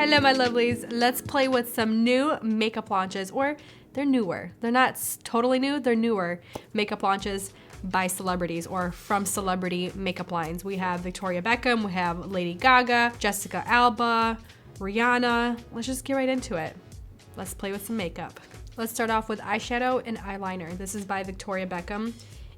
Hello, my lovelies. Let's play with some new makeup launches, or they're newer. They're not totally new, they're newer makeup launches by celebrities or from celebrity makeup lines. We have Victoria Beckham, we have Lady Gaga, Jessica Alba, Rihanna. Let's just get right into it. Let's play with some makeup. Let's start off with eyeshadow and eyeliner. This is by Victoria Beckham,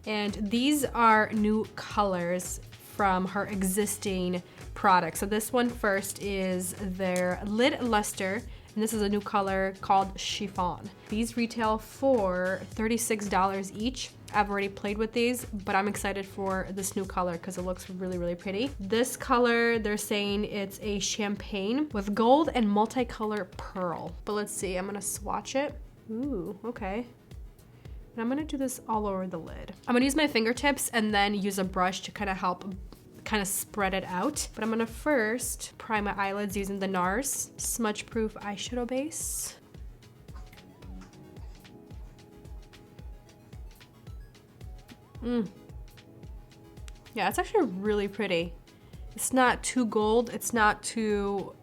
and these are new colors from her existing product. So this one first is their Lid Luster, and this is a new color called Chiffon. These retail for $36 each. I've already played with these, but I'm excited for this new color because it looks really, really pretty. This color, they're saying it's a champagne with gold and multicolor pearl. But let's see, I'm gonna swatch it. Ooh, okay. And I'm gonna do this all over the lid. I'm gonna use my fingertips and then use a brush to kind of help spread it out. But I'm gonna first prime my eyelids using the NARS Smudge Proof Eyeshadow Base. Yeah, it's actually really pretty. It's not too gold, it's not too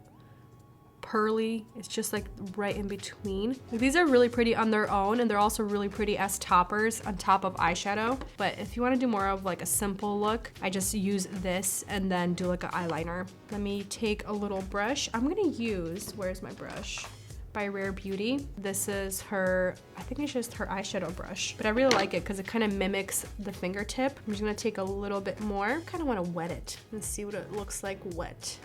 pearly, it's just like right in between. These are really pretty on their own, and they're also really pretty as toppers on top of eyeshadow. But if you want to do more of like a simple look, I just use this and then do like an eyeliner. Let me take a little brush. I'm gonna use, where's my brush? By Rare Beauty. This is her, I think it's just her eyeshadow brush, but I really like it because it kind of mimics the fingertip. I'm just gonna take a little bit more. Kind of want to wet it and see what it looks like wet.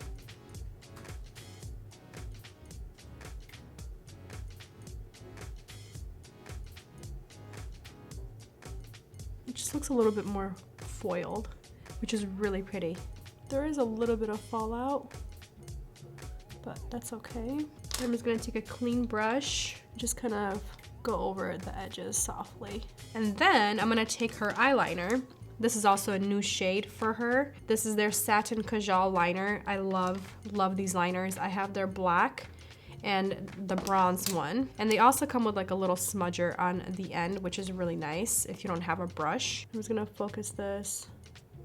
It just looks a little bit more foiled, which is really pretty. There is a little bit of fallout, but that's okay. I'm just gonna take a clean brush, just kind of go over the edges softly. And then I'm gonna take her eyeliner. This is also a new shade for her. This is their Satin Kajal liner. I love these liners. I have their black and the bronze one. And they also come with like a little smudger on the end, which is really nice if you don't have a brush. I'm just gonna focus this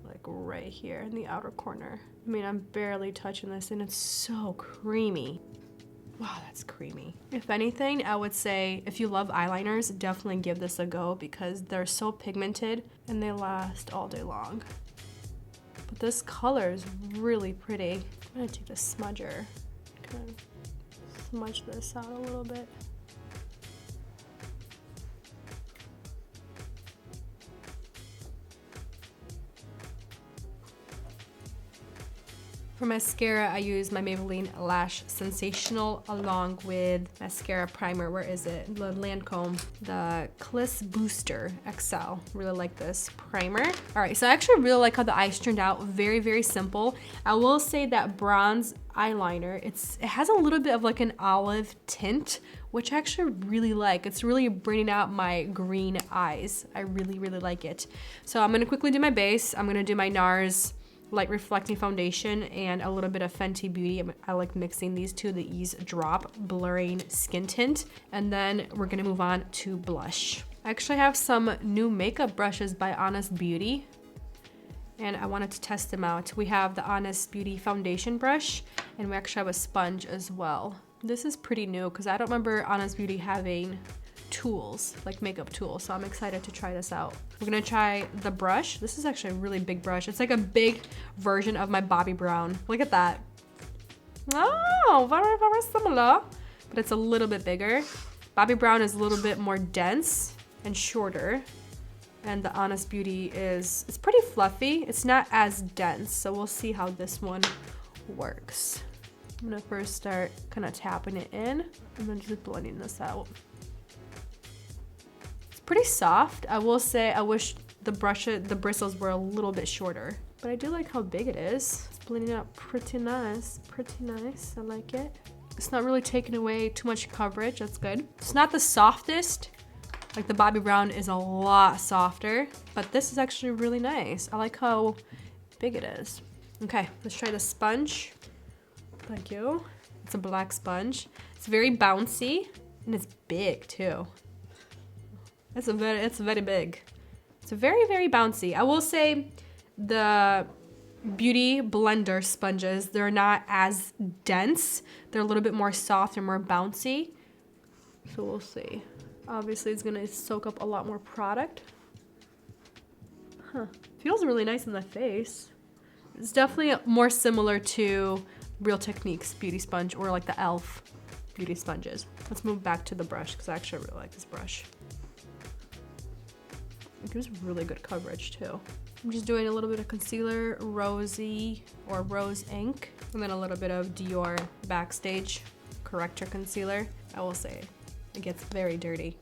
like right here in the outer corner. I mean, I'm barely touching this and it's so creamy. Wow, that's creamy. If anything, I would say if you love eyeliners, definitely give this a go because they're so pigmented and they last all day long. But this color is really pretty. I'm gonna take the smudger, kind of smudge this out a little bit. For mascara, I use my Maybelline Lash Sensational along with mascara primer. Where is it? The Lancome, the Kliss Booster XL. Really like this primer. All right, so I actually really like how the eyes turned out. Very, very simple. I will say that bronze eyeliner, it has a little bit of like an olive tint, which I actually really like. It's really bringing out my green eyes. I really, really like it. So I'm gonna quickly do my base. I'm gonna do my NARS Light Reflecting Foundation and a little bit of Fenty Beauty. I like mixing these two, the Ease Drop Blurring Skin Tint. And then we're gonna move on to blush. I actually have some new makeup brushes by Honest Beauty, and I wanted to test them out. We have the Honest Beauty foundation brush, and we actually have a sponge as well. This is pretty new because I don't remember Honest Beauty having tools, like makeup tools, so I'm excited to try this out. We're gonna try the brush. This is actually a really big brush. It's like a big version of my Bobbi Brown. Look at that. Oh, very, very similar, but it's a little bit bigger. Bobbi Brown is a little bit more dense and shorter, and the Honest Beauty it's pretty fluffy. It's not as dense, so we'll see how this one works. I'm gonna first start kind of tapping it in and then just blending this out. Pretty soft. I will say I wish the bristles were a little bit shorter, but I do like how big it is. It's blending out pretty nice, I like it. It's not really taking away too much coverage, that's good. It's not the softest, like the Bobbi Brown is a lot softer, but this is actually really nice. I like how big it is. Okay, let's try the sponge. Thank you. It's a black sponge. It's very bouncy and it's big too. It's very big. It's very, very bouncy. I will say the Beauty blender sponges. They're not as dense. They're a little bit more soft and more bouncy. So we'll see. Obviously it's gonna soak up a lot more product. Huh. Feels really nice in the face. It's definitely more similar to Real Techniques beauty sponge or like the e.l.f. beauty sponges. Let's move back to the brush because I actually really like this brush. It gives really good coverage too. I'm just doing a little bit of concealer, Rosie or Rose Ink, and then a little bit of Dior Backstage Corrector Concealer. I will say it gets very dirty.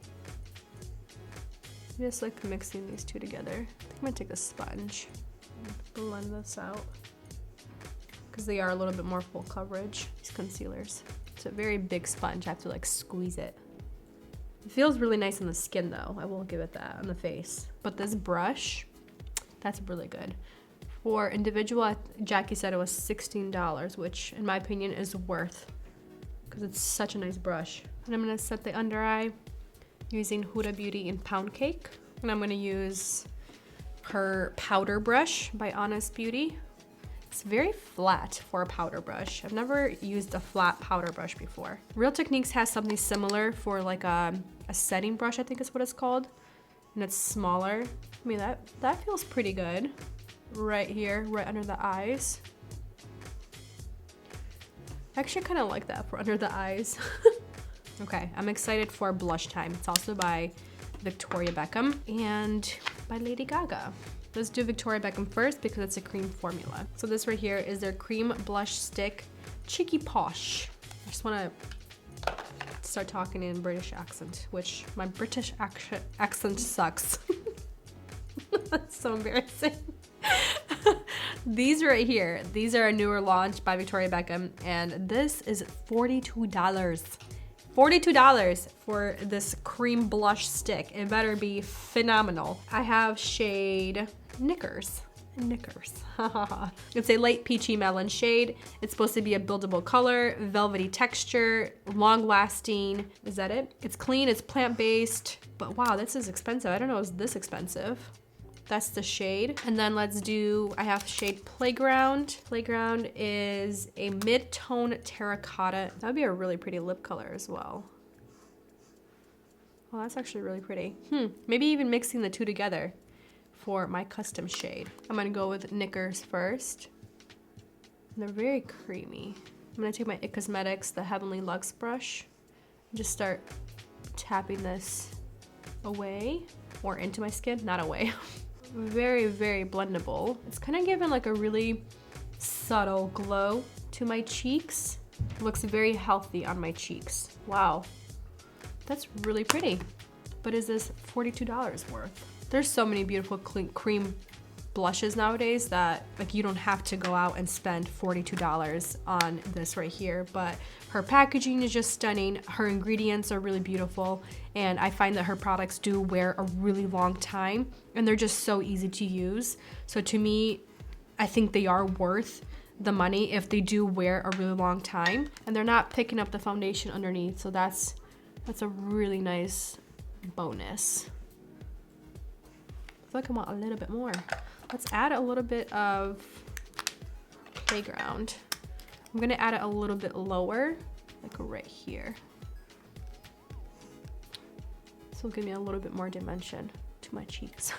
Just like mixing these two together. I think I'm gonna take a sponge and blend this out because they are a little bit more full coverage, these concealers. It's a very big sponge. I have to like squeeze it. It feels really nice on the skin though. I will give it that on the face. But this brush, that's really good. For individual, Jackie said it was $16, which in my opinion is worth because it's such a nice brush. And I'm gonna set the under eye using Huda Beauty in Pound Cake. And I'm gonna use her powder brush by Honest Beauty. It's very flat for a powder brush. I've never used a flat powder brush before. Real Techniques has something similar for like a setting brush, I think is what it's called. And it's smaller. I mean, that feels pretty good. Right here, right under the eyes. I actually kind of like that for under the eyes. Okay, I'm excited for Blush Time. It's also by Victoria Beckham and by Lady Gaga. Let's do Victoria Beckham first because it's a cream formula. So this right here is their cream blush stick, Cheeky Posh. I just want to start talking in British accent, which my British accent sucks. That's so embarrassing. These right here, these are a newer launch by Victoria Beckham, and this is $42. $42 for this cream blush stick. It better be phenomenal. I have shade Knickers. It's a light peachy melon shade. It's supposed to be a buildable color, velvety texture, long lasting. Is that it? It's clean, it's plant-based, but wow, this is expensive. I don't know it was this expensive. That's the shade. And then let's do, I have shade Playground. Playground is a mid-tone terracotta. That would be a really pretty lip color as well. Oh, that's actually really pretty. Maybe even mixing the two together for my custom shade. I'm gonna go with Knickers first. And they're very creamy. I'm gonna take my IT Cosmetics, the Heavenly Luxe brush, and just start tapping this away or into my skin, not away. Very, very blendable. It's kind of given like a really subtle glow to my cheeks. It looks very healthy on my cheeks. Wow, that's really pretty. But is this $42 worth? There's so many beautiful cream blushes nowadays that like you don't have to go out and spend $42 on this right here, but her packaging is just stunning. Her ingredients are really beautiful, and I find that her products do wear a really long time, and they're just so easy to use. So to me, I think they are worth the money if they do wear a really long time, and they're not picking up the foundation underneath, so that's a really nice bonus. I feel like I want a little bit more. Let's add a little bit of Playground. I'm gonna add it a little bit lower, like right here. This will give me a little bit more dimension to my cheeks.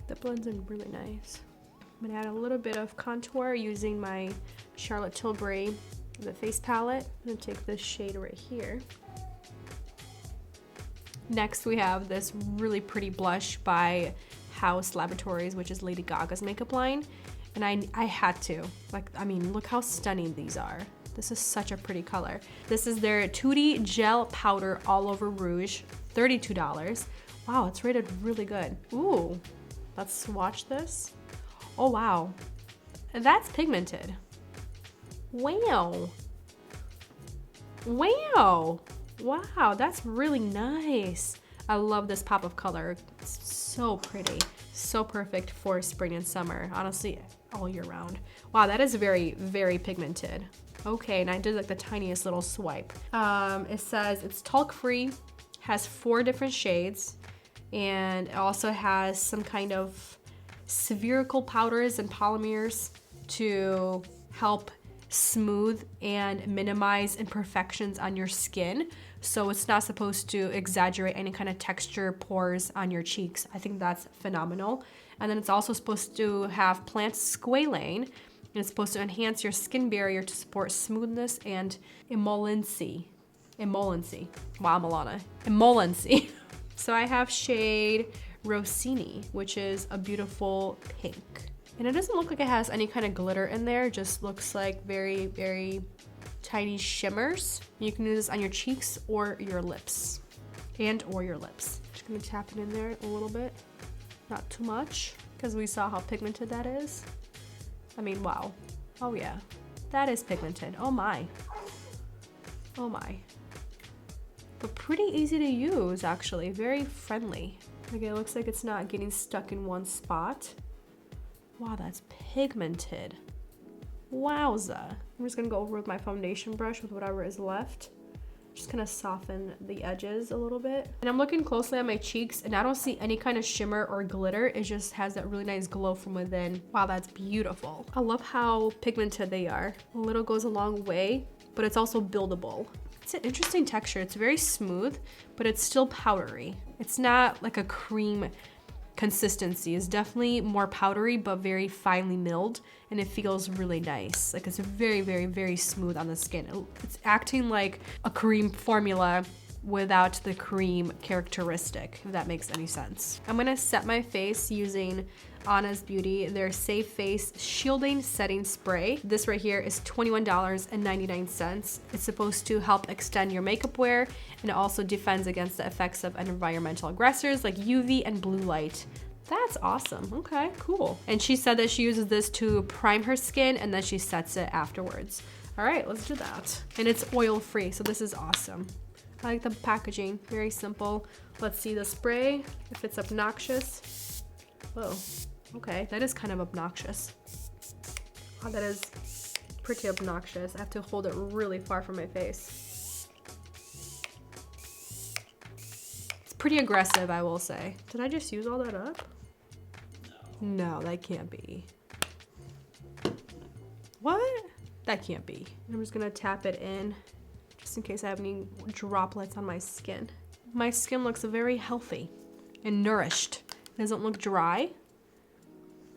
That blends in really nice. I'm gonna add a little bit of contour using my Charlotte Tilbury, the face palette. I'm gonna take this shade right here. Next we have this really pretty blush by House Laboratories, which is Lady Gaga's makeup line. And I had to. Like, I mean, look how stunning these are. This is such a pretty color. This is their Tutti Gel Powder All Over Rouge, $32. Wow, it's rated really good. Ooh, let's swatch this. Oh, wow. That's pigmented. Wow. Wow. Wow, that's really nice. I love this pop of color. It's so pretty. So perfect for spring and summer. Honestly, all year round. Wow, that is very, very pigmented. Okay, and I did like the tiniest little swipe. It says it's talc free, has 4 different shades, and it also has some kind of spherical powders and polymers. to help smooth and minimize imperfections on your skin. So it's not supposed to exaggerate any kind of texture, pores on your cheeks. I think that's phenomenal. And then it's also supposed to have plant squalane, and it's supposed to enhance your skin barrier to support smoothness and emolliency. Wow, Milana. Emolliency. So I have shade Rossini, which is a beautiful pink. And it doesn't look like it has any kind of glitter in there. It just looks like very, very tiny shimmers. You can use this on your cheeks or your lips. Or your lips. Just gonna tap it in there a little bit. Not too much, because we saw how pigmented that is. I mean, wow. Oh yeah, that is pigmented. Oh my. Oh my. But pretty easy to use, actually. Very friendly. Like, it looks like it's not getting stuck in one spot. Wow, that's pigmented. Wowza. I'm just gonna go over with my foundation brush with whatever is left. Just gonna soften the edges a little bit. And I'm looking closely at my cheeks, and I don't see any kind of shimmer or glitter. It just has that really nice glow from within. Wow, that's beautiful. I love how pigmented they are. A little goes a long way, but it's also buildable. It's an interesting texture. It's very smooth, but it's still powdery. It's not like a cream consistency. It's definitely more powdery, but very finely milled, and it feels really nice. Like, it's very, very, very smooth on the skin. It's acting like a cream formula without the cream characteristic, if that makes any sense. I'm gonna set my face using Anna's Beauty, their Safe Face Shielding Setting Spray. This right here is $21.99. It's supposed to help extend your makeup wear, and it also defends against the effects of environmental aggressors like UV and blue light. That's awesome. Okay, cool. And she said that she uses this to prime her skin, and then she sets it afterwards. All right, let's do that. And it's oil-free, so this is awesome. I like the packaging, very simple. Let's see the spray, if it's obnoxious. Whoa, okay, that is kind of obnoxious. Oh, that is pretty obnoxious. I have to hold it really far from my face. It's pretty aggressive, I will say. Did I just use all that up? No, that can't be. What? That can't be. I'm just gonna tap it in, just in case I have any droplets on my skin. My skin looks very healthy and nourished. It doesn't look dry,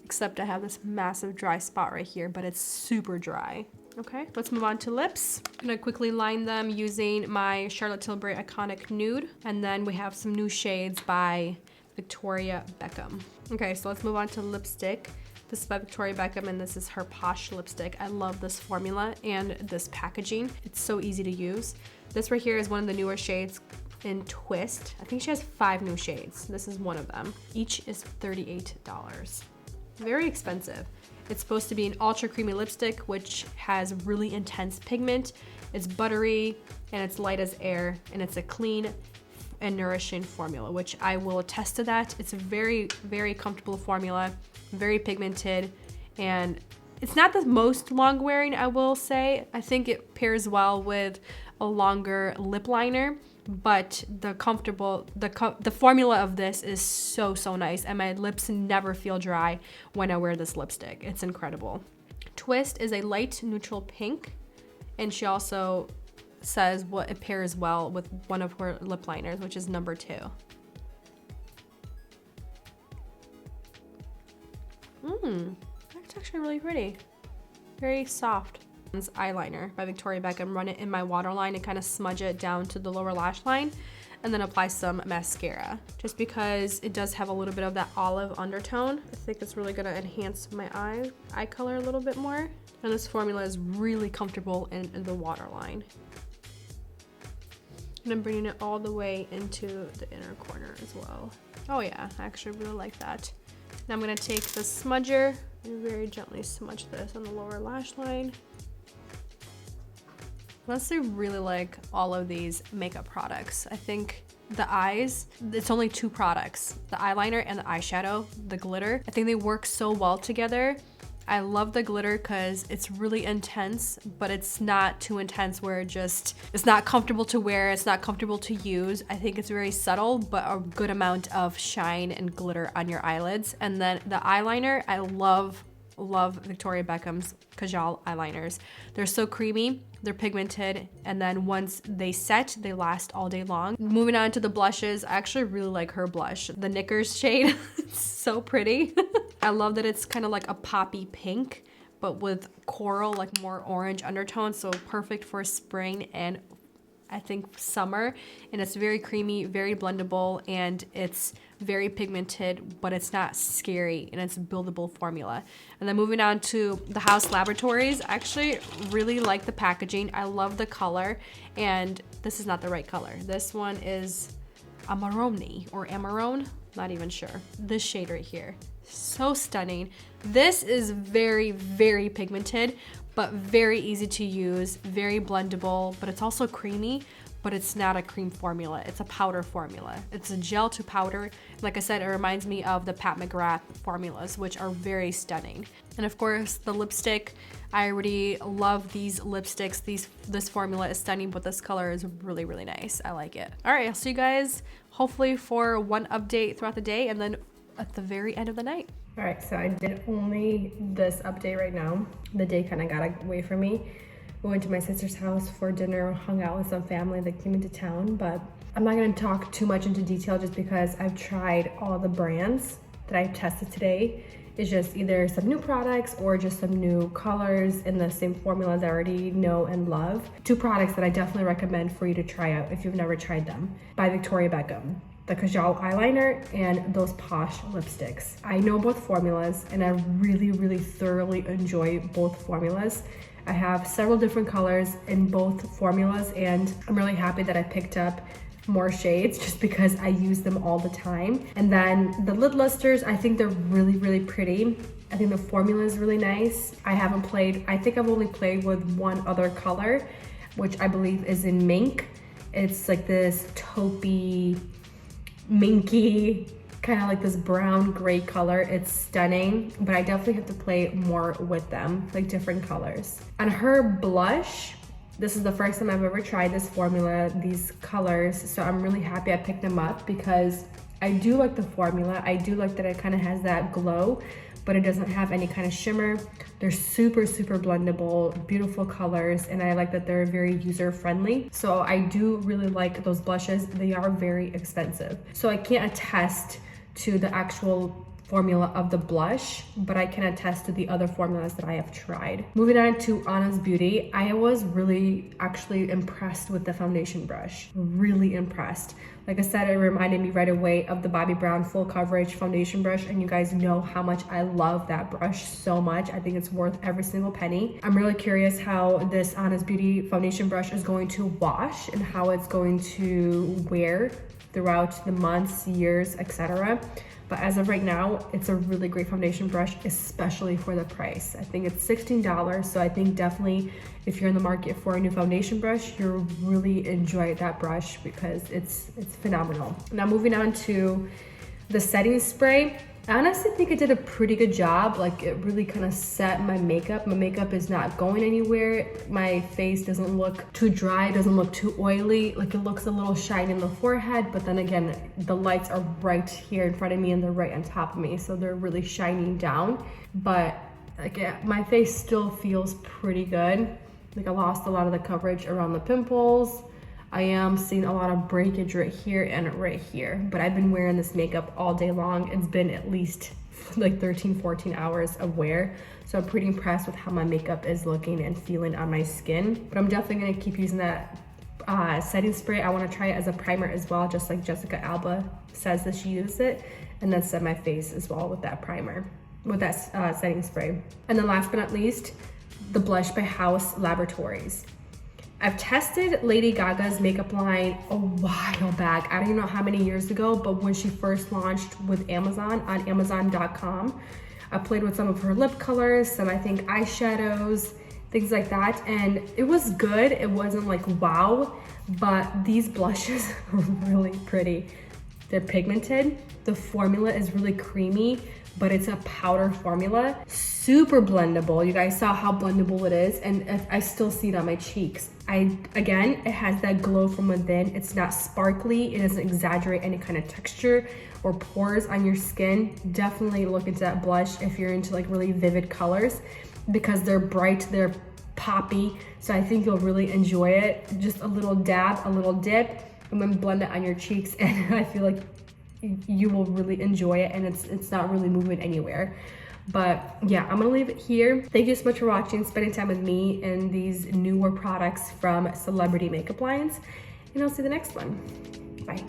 except I have this massive dry spot right here, but it's super dry. Okay, let's move on to lips. I'm gonna quickly line them using my Charlotte Tilbury Iconic Nude, and then we have some new shades by Victoria Beckham. Okay, so let's move on to lipstick. This is by Victoria Beckham, and this is her Posh lipstick. I love this formula and this packaging. It's so easy to use. This right here is one of the newer shades in Twist. I think she has 5 new shades. This is one of them. Each is $38. Very expensive. It's supposed to be an ultra creamy lipstick, which has really intense pigment. It's buttery, and it's light as air, and it's a clean and nourishing formula, which I will attest to that. It's a very, very comfortable formula, very pigmented, and it's not the most long wearing, I will say. I think it pairs well with a longer lip liner, but the formula of this is so, so nice, and my lips never feel dry when I wear this lipstick. It's incredible. Twist is a light neutral pink, and she also says what it pairs well with one of her lip liners, which is number 2. That's actually really pretty. Very soft. This eyeliner by Victoria Beckham. Run it in my waterline and kind of smudge it down to the lower lash line, and then apply some mascara. Just because it does have a little bit of that olive undertone, I think it's really gonna enhance my eye color a little bit more. And this formula is really comfortable in the waterline. And I'm bringing it all the way into the inner corner as well. Oh yeah, I actually really like that. Now I'm gonna take the smudger and very gently smudge this on the lower lash line. Honestly, really like all of these makeup products. I think the eyes, it's only 2 products, the eyeliner and the eyeshadow, the glitter. I think they work so well together. I love the glitter because it's really intense, but it's not too intense where it's not comfortable to wear, it's not comfortable to use. I think it's very subtle, but a good amount of shine and glitter on your eyelids. And then the eyeliner, I love love Victoria Beckham's Kajal eyeliners. They're so creamy, they're pigmented, and then once they set, they last all day long. Moving on to the blushes, I actually really like her blush. The Knickers shade, it's so pretty. I love that it's kind of like a poppy pink, but with coral, like more orange undertones, so perfect for spring and I think summer. And it's very creamy, very blendable, and it's very pigmented, but it's not scary, and it's a buildable formula. And then moving on to the House Laboratories, I actually really like the packaging. I love the color, and this is not the right color. This one is Amarone or Amarone, not even sure. This shade right here, so stunning. This is very, very pigmented, but very easy to use, very blendable, but it's also creamy, but it's not a cream formula. It's a powder formula. It's a gel to powder. Like I said, it reminds me of the Pat McGrath formulas, which are very stunning. And of course, the lipstick, I already love these lipsticks. This formula is stunning, but this color is really, really nice. I like it. All right, I'll see you guys hopefully for one update throughout the day and then at the very end of the night. All right, so I did only this update right now. The day kind of got away from me. We went to my sister's house for dinner, hung out with some family that came into town, but I'm not gonna talk too much into detail just because I've tried all the brands that I've tested today. It's just either some new products or just some new colors in the same formulas I already know and love. 2 products that I definitely recommend for you to try out if you've never tried them, by Victoria Beckham. The Kajal eyeliner and those Posh lipsticks. I know both formulas and I really, really thoroughly enjoy both formulas. I have several different colors in both formulas and I'm really happy that I picked up more shades just because I use them all the time. And then the lid lusters, I think they're really, really pretty. I think the formula is really nice. I think I've only played with one other color, which I believe is in mink. It's like this taupey, minky, kind of like this brown gray color. It's stunning, but I definitely have to play more with them, like different colors. On her blush, this is the first time I've ever tried this formula, these colors, so I'm really happy I picked them up because I do like the formula. I do like that it kind of has that glow, but it doesn't have any kind of shimmer. They're super, super blendable, beautiful colors, and I like that they're very user-friendly. So I do really like those blushes. They are very expensive. So I can't attest to the actual formula of the blush, but I can attest to the other formulas that I have tried. Moving on to Honest Beauty, I was really actually impressed with the foundation brush. Really impressed. Like I said, it reminded me right away of the Bobbi Brown Full Coverage foundation brush, and you guys know how much I love that brush so much. I think it's worth every single penny. I'm really curious how this Honest Beauty foundation brush is going to wash and how it's going to wear throughout the months, years, etc. But as of right now, it's a really great foundation brush, especially for the price. I think it's $16, so I think definitely if you're in the market for a new foundation brush, you'll really enjoy that brush because it's phenomenal. Now moving on to the setting spray. I honestly think it did a pretty good job. Like, it really kind of set my makeup. My makeup is not going anywhere. My face doesn't look too dry, doesn't look too oily. Like, it looks a little shiny in the forehead, but then again, the lights are right here in front of me and they're right on top of me, so they're really shining down. But like, my face still feels pretty good. Like, I lost a lot of the coverage around the pimples. I am seeing a lot of breakage right here and right here, but I've been wearing this makeup all day long. It's been at least like 13, 14 hours of wear. So I'm pretty impressed with how my makeup is looking and feeling on my skin. But I'm definitely gonna keep using that setting spray. I wanna try it as a primer as well, just like Jessica Alba says that she uses it, and then set my face as well with that primer, with that setting spray. And then last but not least, the blush by House Laboratories. I've tested Lady Gaga's makeup line a while back. I don't even know how many years ago, but when she first launched with Amazon on Amazon.com, I played with some of her lip colors, some I think eyeshadows, things like that, and it was good. It wasn't like wow, but these blushes are really pretty. They're pigmented. The formula is really creamy, but it's a powder formula. Super blendable. You guys saw how blendable it is, and I still see it on my cheeks. Again, it has that glow from within. It's not sparkly. It doesn't exaggerate any kind of texture or pores on your skin. Definitely look into that blush if you're into like really vivid colors, because they're bright, they're poppy. So I think you'll really enjoy it. Just a little dab, a little dip, and then blend it on your cheeks, and I feel like you will really enjoy it, and it's not really moving anywhere. But yeah, I'm gonna leave it here. Thank you so much for watching, spending time with me and these newer products from Celebrity Makeup Lines, and I'll see you the next one. Bye.